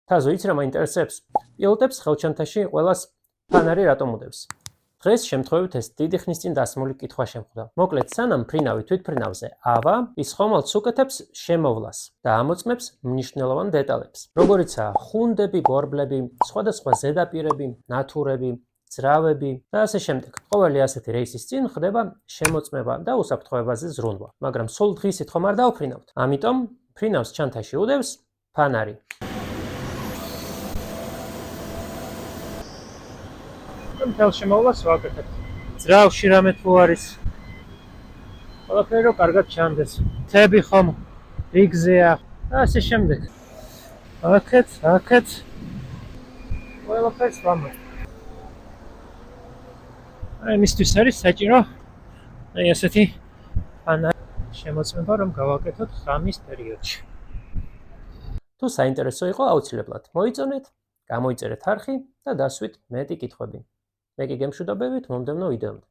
თაზო იცი რა მაინტერესებს? პილოტებს ხელჩანთაში ყველას ფანარი რატომ უდევს? დღეს შემთხვევით ეს დიდი ხნის წინ დასმული კითხვა შემხვდა. მოკლედ, სანამ ფრინავი თვითფრინავზე ავა, ის ხომალდს უკეთებს შემოვლას და ამოწმებს მნიშვნელოვან დეტალებს, როგორიცაა ხუნდები, ბორბლები, სხვადასხვა ზედაპირები, ნათურები, ძრავები და ასე შემდეგ. ყოველი ასეთი რეისის წინ ხდება შემოწმება და უსაფრთხოებაზე ზრუნვა, მაგრამ სულ დღისით ხომ არ დავფრინავთ. ამიტომ ფრინავს ჩანთაში უდევს ფანარი. მთელ შემოვლას ვაკეთებ. ძრავში რამე თუ არის, ყველაფერი რომ კარგად ჩანდეს. მთები ხომ რიგზეა და ასე შემდეგ. აქეთ ყველაფერს ვამბობ. მისთვის არის საჭირო ესეთი ფანარი შემოწმება, რომ გავაკეთოთ ღამის პერიოდში. თუ საინტერესო იყო, აუცილებლად მოიწონეთ, გამოიწერეთ არხი და დასვით მეტი კითხვები. მე კი გემშვიდობებით მომდევნო ვიდეომდე.